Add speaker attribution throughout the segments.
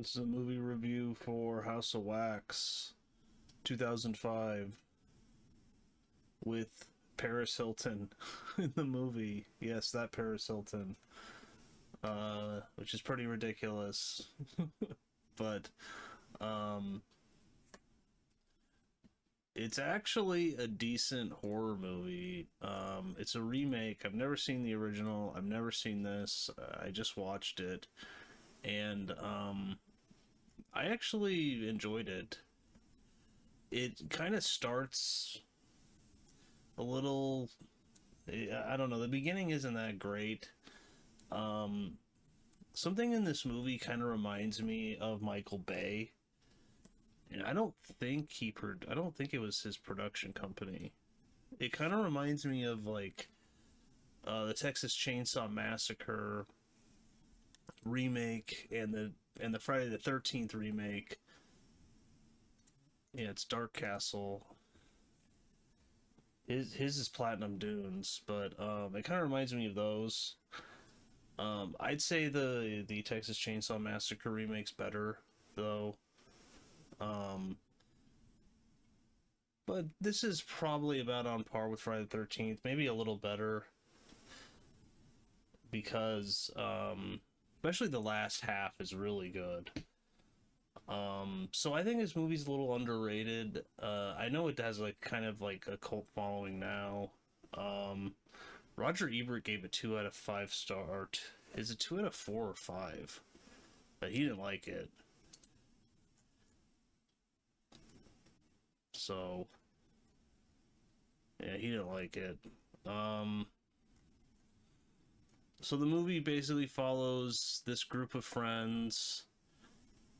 Speaker 1: This is a movie review for House of Wax 2005 with Paris Hilton in the movie. Yes, that Paris Hilton. Which is pretty ridiculous. But it's actually a decent horror movie. It's a remake. I've never seen the original. I've never seen this. I just watched it. And I actually enjoyed it. It kind of starts a little, I don't know, the beginning isn't that great. Something in this movie kind of reminds me of Michael Bay. And I don't think I don't think it was his production company. It kind of reminds me of like the Texas Chainsaw Massacre remake and the Friday the 13th remake. Yeah, it's Dark Castle. His is Platinum Dunes, but it kind of reminds me of those. I'd say the Texas Chainsaw Massacre remake's better though. But this is probably about on par with Friday the 13th, maybe a little better because especially the last half is really good. So I think this movie's a little underrated. I know it has like kind of like a cult following now. Roger Ebert gave it 2 out of 5 star. Is it 2 out of 4 or 5? But he didn't like it. So yeah, he didn't like it. So the movie basically follows this group of friends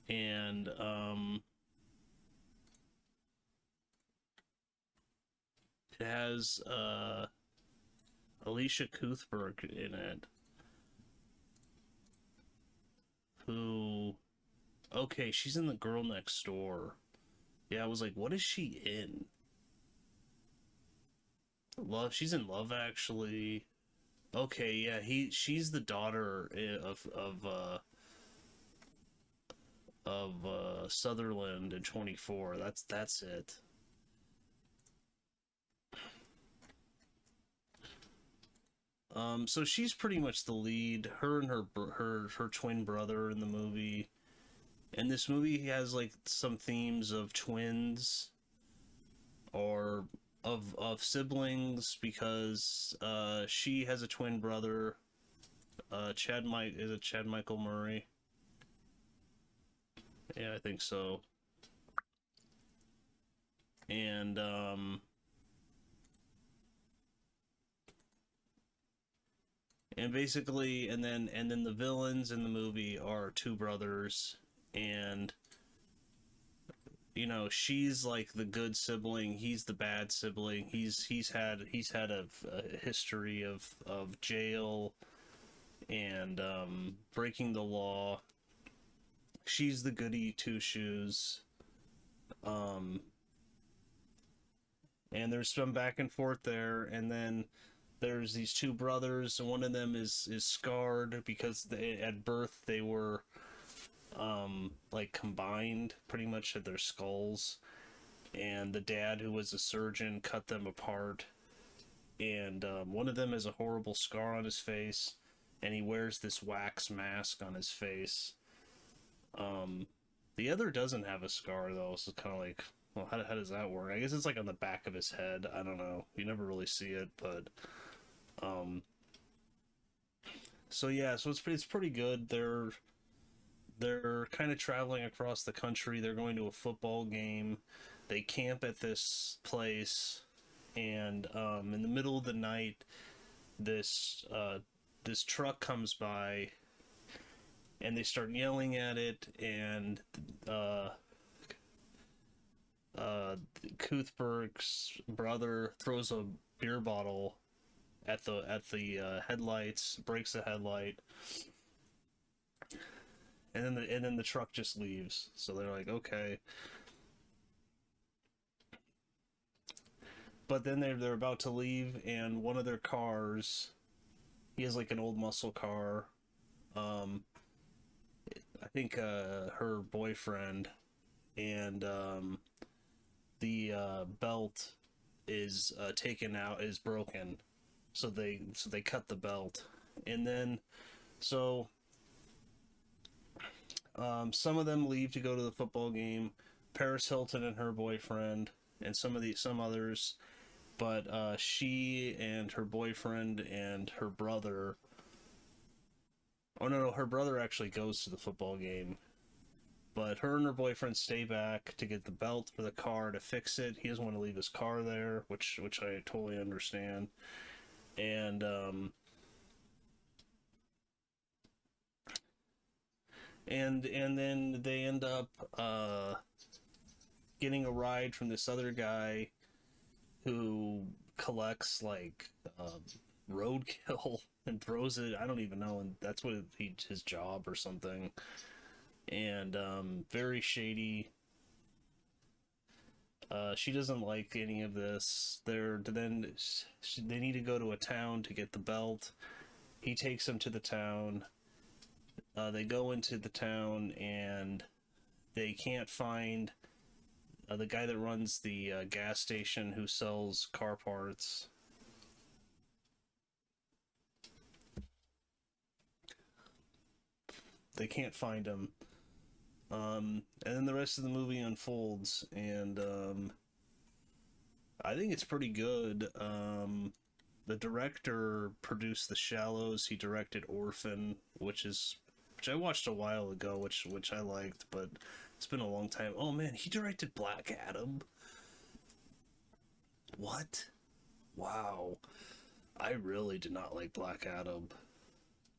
Speaker 1: and it has Alicia Cuthbert in it, who, okay, she's in The Girl Next Door. Yeah, I was like, what is she in? She's in Love Actually. Okay, yeah, she's the daughter of Sutherland in 24. That's it. So she's pretty much the lead. Her and her twin brother in the movie. And this movie has like some themes of twins or of siblings because she has a twin brother. Is it Chad Michael Murray? Yeah, I think so. And basically and then the villains in the movie are two brothers, and you know, she's like the good sibling, he's the bad sibling. He's had a history of jail and breaking the law. She's the goody two shoes. And there's some back and forth there, and then there's these two brothers, and one of them is scarred because at birth they were like combined pretty much at their skulls, and the dad, who was a surgeon, cut them apart, and one of them has a horrible scar on his face, and he wears this wax mask on his face. The other doesn't have a scar though, so it's kind of like, well, how does that work? I guess it's like on the back of his head. I don't know. You never really see it, but so yeah, so it's pretty good. They're kind of traveling across the country. They're going to a football game. They camp at this place, and in the middle of the night, this truck comes by, and they start yelling at it, and Cuthbert's brother throws a beer bottle at the headlights, breaks the headlight, and then the truck just leaves. So they're like, okay. But then they're about to leave, and one of their cars, he has like an old muscle car. I think her boyfriend, and the belt is taken out, is broken, so they cut the belt, and then so some of them leave to go to the football game. Paris Hilton and her boyfriend, and some others, but she and her boyfriend and her brother. Oh no, no, her brother actually goes to the football game, but her and her boyfriend stay back to get the belt for the car to fix it. He doesn't want to leave his car there, which I totally understand. And and then they end up getting a ride from this other guy who collects like roadkill and throws it. I don't even know, and that's what his job or something. And very shady. She doesn't like any of this. They need to go to a town to get the belt. He takes them to the town. They go into the town and they can't find the guy that runs the gas station who sells car parts. They can't find him. And then the rest of the movie unfolds, and I think it's pretty good. The director produced The Shallows. He directed Orphan, which I watched a while ago, which I liked, but it's been a long time. Oh man, he directed Black Adam. What? Wow. I really did not like Black Adam.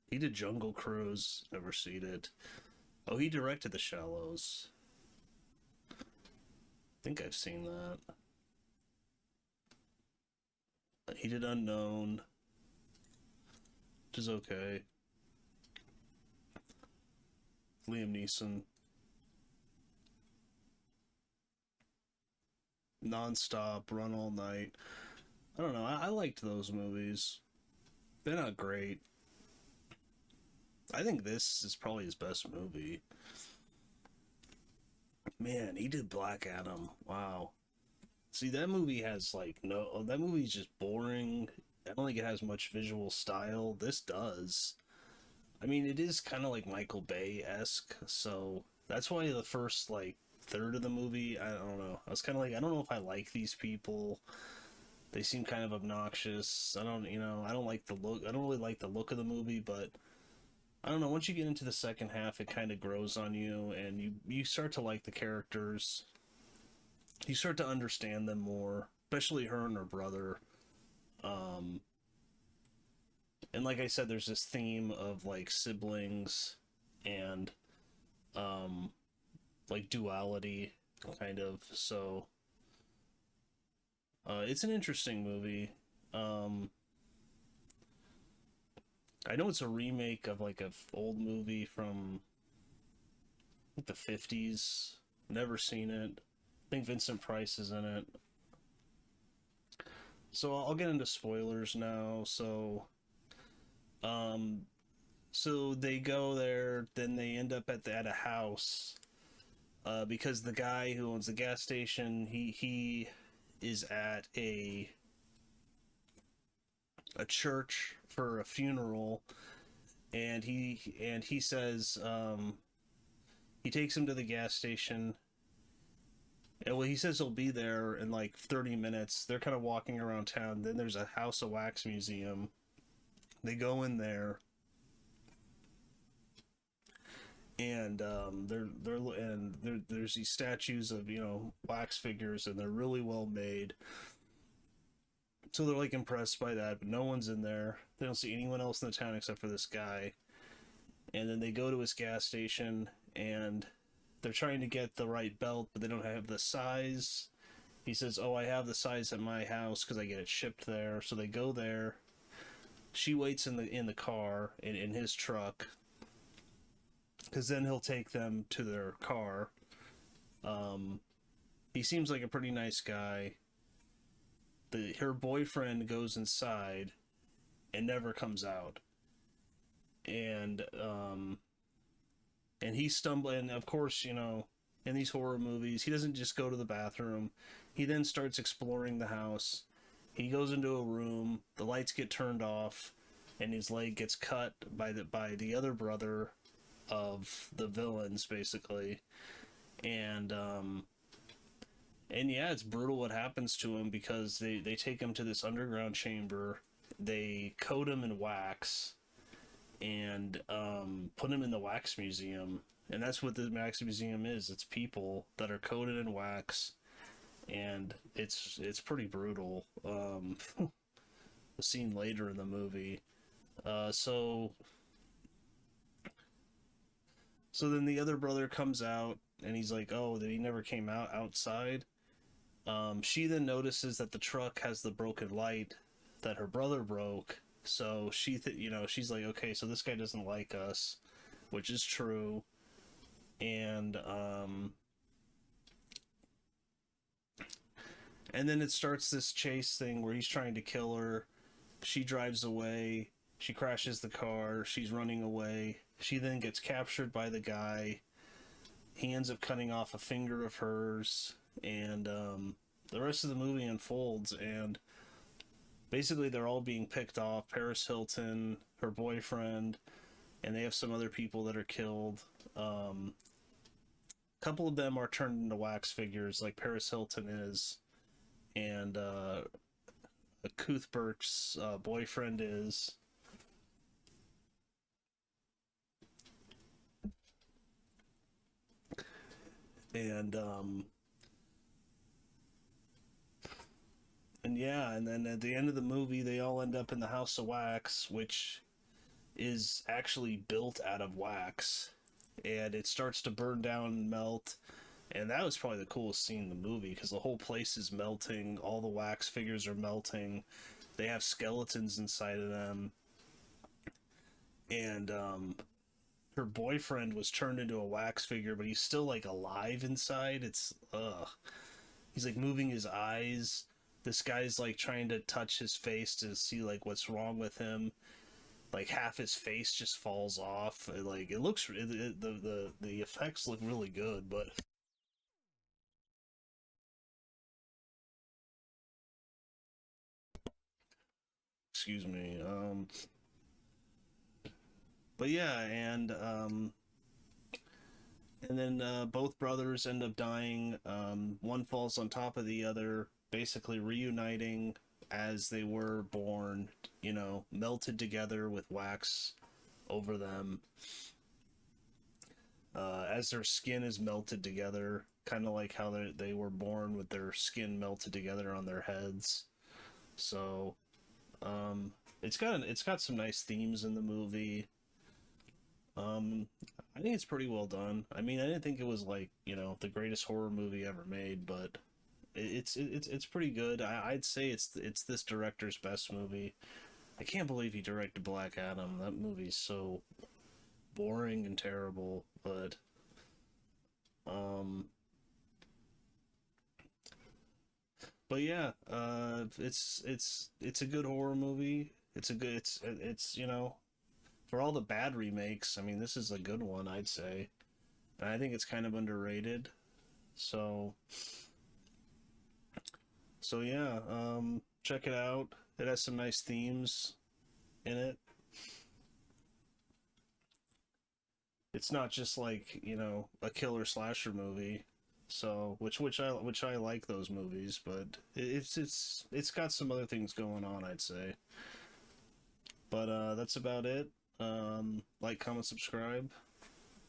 Speaker 1: He did Jungle Cruise. Never seen it. Oh, he directed The Shallows. I think I've seen that. He did Unknown, which is okay. Liam Neeson. Nonstop, Run All Night. I don't know. I liked those movies. They're not great. I think this is probably his best movie. Man, he did Black Adam. Wow. See, that movie has like no. That movie's just boring. I don't think it has much visual style. This does. I mean, it is kind of like Michael Bay-esque, so that's why the first like third of the movie, I don't know. I was kind of like, I don't know if I like these people. They seem kind of obnoxious. I don't like the look. I don't really like the look of the movie, but I don't know. Once you get into the second half, it kind of grows on you, and you start to like the characters. You start to understand them more, especially her and her brother. Um, and like I said, there's this theme of like siblings and um, like duality, kind of. So it's an interesting movie. Um, I know it's a remake of like a old movie from like the 50s. Never seen it. I think Vincent Price is in it. So I'll get into spoilers now. Um, so they go there, then they end up at a house, because the guy who owns the gas station, he is at a church for a funeral, and he says, he takes him to the gas station. And well, he says he'll be there in like 30 minutes. They're kind of walking around town. Then there's a House of Wax museum. They go in there, and there's these statues of wax figures, and they're really well made. So they're like impressed by that, but no one's in there. They don't see anyone else in the town except for this guy. And then they go to his gas station, and they're trying to get the right belt, but they don't have the size. He says, "Oh, I have the size at my house because I get it shipped there." So they go there. She waits in the car in his truck, because then he'll take them to their car. Um, he seems like a pretty nice guy. Her boyfriend goes inside and never comes out, and and he stumbles, and of course, you know, in these horror movies, he doesn't just go to the bathroom. He then starts exploring the house. He goes into a room, the lights get turned off, and his leg gets cut by the other brother of the villains, basically. And and yeah, it's brutal what happens to him, because they take him to this underground chamber. They coat him in wax and put him in the wax museum. And that's what the wax museum is. It's people that are coated in wax, and it's pretty brutal. The scene later in the movie. So then the other brother comes out, and he's like, "Oh, that he never came out outside." She then notices that the truck has the broken light that her brother broke. So you know, she's like, "Okay, so this guy doesn't like us," which is true. And and then it starts this chase thing where he's trying to kill her. She drives away. She crashes the car. She's running away. She then gets captured by the guy. He ends up cutting off a finger of hers, and the rest of the movie unfolds, and basically they're all being picked off. Paris Hilton, her boyfriend, and they have some other people that are killed. A couple of them are turned into wax figures, like Paris Hilton is, and Cuthbert's boyfriend is. And yeah, and then at the end of the movie, they all end up in the House of Wax, which is actually built out of wax, and it starts to burn down and melt. And that was probably the coolest scene in the movie, because the whole place is melting, all the wax figures are melting, they have skeletons inside of them, and her boyfriend was turned into a wax figure, but he's still like alive inside. It's he's like moving his eyes. This guy's like trying to touch his face to see like what's wrong with him. Like half his face just falls off. Like it looks the effects look really good, but excuse me. But yeah, and then both brothers end up dying. One falls on top of the other, basically reuniting as they were born, you know, melted together with wax over them. As their skin is melted together, kind of like how they were born with their skin melted together on their heads. So, it's got some nice themes in the movie. Um, I think it's pretty well done. I mean, I didn't think it was like, you know, the greatest horror movie ever made, but it's pretty good. I'd say it's this director's best movie. I can't believe he directed Black Adam. That movie's so boring and terrible, um but yeah, it's a good horror movie. It's you know, for all the bad remakes, I mean, this is a good one, I'd say. And I think it's kind of underrated. So yeah, check it out. It has some nice themes in it. It's not just like, you know, a killer slasher movie. So which I like those movies, but it's got some other things going on, I'd say. But that's about it. Like, comment, subscribe,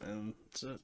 Speaker 1: and that's it.